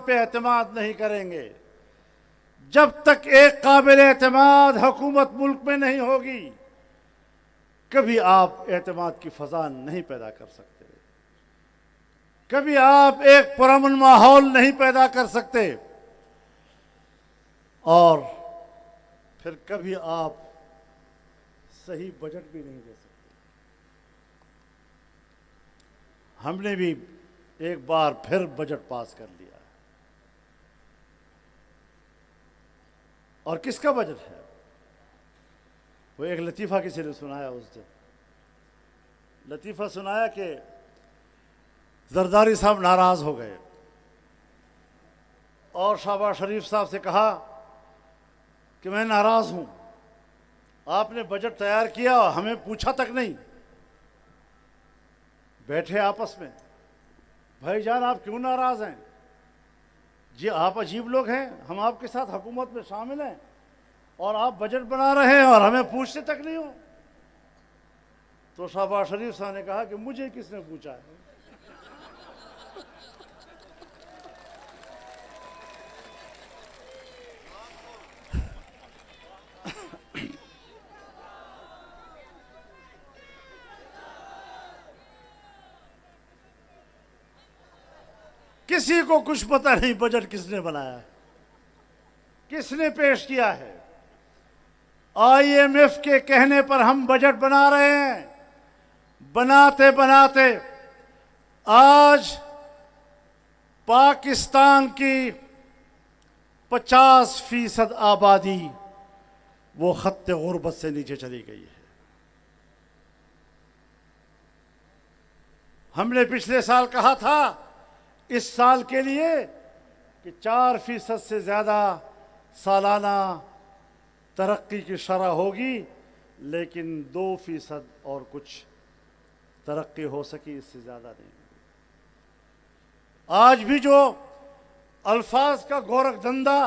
پہ اعتماد نہیں کریں گے، جب تک ایک قابل اعتماد حکومت ملک میں نہیں ہوگی کبھی آپ اعتماد کی فضا نہیں پیدا کر سکتے، کبھی آپ ایک پرامن ماحول نہیں پیدا کر سکتے، اور پھر کبھی آپ صحیح بجٹ بھی نہیں دے سکتے۔ ہم نے بھی ایک بار پھر بجٹ پاس کر لیا، اور کس کا بجٹ ہے؟ وہ ایک لطیفہ کسی نے سنایا، اس دن لطیفہ سنایا کہ زرداری صاحب ناراض ہو گئے اور شہباز شریف صاحب سے کہا کہ میں ناراض ہوں، آپ نے بجٹ تیار کیا اور ہمیں پوچھا تک نہیں۔ بیٹھے آپس میں، بھائی جان آپ کیوں ناراض ہیں؟ جی آپ عجیب لوگ ہیں، ہم آپ کے ساتھ حکومت میں شامل ہیں اور آپ بجٹ بنا رہے ہیں اور ہمیں پوچھتے تک نہیں ہو۔ تو شہباز شریف صاحب نے کہا کہ مجھے کس نے پوچھا ہے؟ کسی کو کچھ پتہ نہیں بجٹ کس نے بنایا، کس نے پیش کیا ہے۔ آئی ایم ایف کے کہنے پر ہم بجٹ بنا رہے ہیں، بناتے بناتے آج پاکستان کی 50% آبادی وہ خط غربت سے نیچے چلی گئی ہے۔ ہم نے پچھلے سال کہا تھا اس سال کے لیے کہ 4% سے زیادہ سالانہ ترقی کی شرح ہوگی، لیکن 2% اور کچھ ترقی ہو سکی، اس سے زیادہ نہیں۔ آج بھی جو الفاظ کا گورکھ دھندا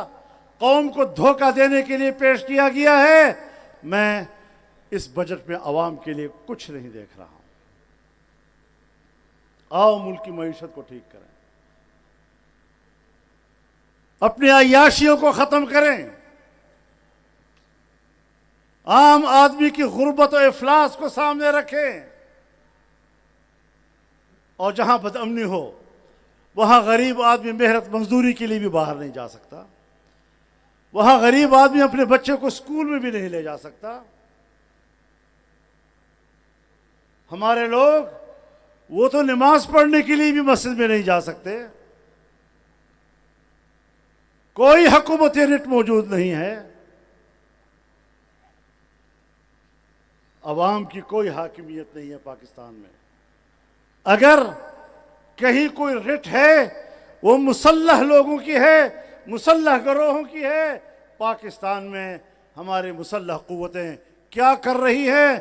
قوم کو دھوکہ دینے کے لیے پیش کیا گیا ہے، میں اس بجٹ میں عوام کے لیے کچھ نہیں دیکھ رہا ہوں۔ آؤ ملک کی معیشت کو ٹھیک کریں، اپنی عیاشیوں کو ختم کریں، عام آدمی کی غربت و افلاس کو سامنے رکھیں، اور جہاں بد امنی ہو وہاں غریب آدمی محنت مزدوری کے لیے بھی باہر نہیں جا سکتا، وہاں غریب آدمی اپنے بچے کو اسکول میں بھی نہیں لے جا سکتا۔ ہمارے لوگ وہ تو نماز پڑھنے کے لیے بھی مسجد میں نہیں جا سکتے، کوئی حکومتی رٹ موجود نہیں ہے، عوام کی کوئی حاکمیت نہیں ہے پاکستان میں۔ اگر کہیں کوئی رٹ ہے وہ مسلح لوگوں کی ہے، مسلح گروہوں کی ہے۔ پاکستان میں ہماری مسلح قوتیں کیا کر رہی ہیں؟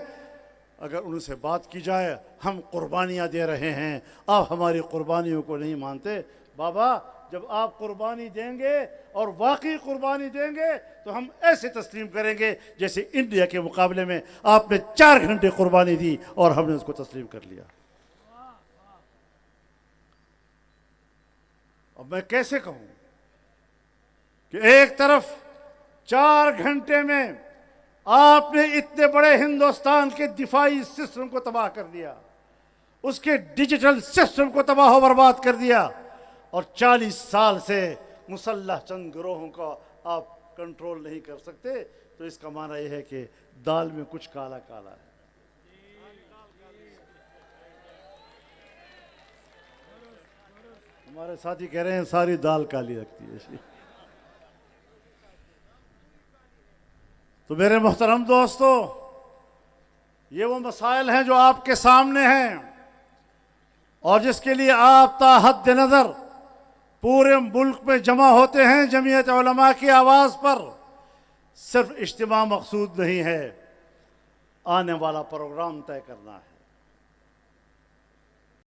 اگر ان سے بات کی جائے، ہم قربانیاں دے رہے ہیں، آپ ہماری قربانیوں کو نہیں مانتے۔ بابا جب آپ قربانی دیں گے اور واقعی قربانی دیں گے تو ہم ایسے تسلیم کریں گے جیسے انڈیا کے مقابلے میں آپ نے 4 گھنٹے قربانی دی اور ہم نے اس کو تسلیم کر لیا۔ اب میں کیسے کہوں کہ ایک طرف 4 گھنٹے میں آپ نے اتنے بڑے ہندوستان کے دفاعی سسٹم کو تباہ کر دیا، اس کے ڈیجیٹل سسٹم کو تباہ و برباد کر دیا، اور 40 سال سے مسلح چند گروہوں کا آپ کنٹرول نہیں کر سکتے، تو اس کا معنی یہ ہے کہ دال میں کچھ کالا کالا ہے۔ ہمارے ساتھی کہہ رہے ہیں ساری دال کالی لگتی ہے۔ تو میرے محترم دوستو، یہ وہ مسائل ہیں جو آپ کے سامنے ہیں، اور جس کے لیے آپ تا حد نظر پورے ملک میں جمع ہوتے ہیں۔ جمعیت علماء کی آواز پر صرف اجتماع مقصود نہیں ہے، آنے والا پروگرام طے کرنا ہے۔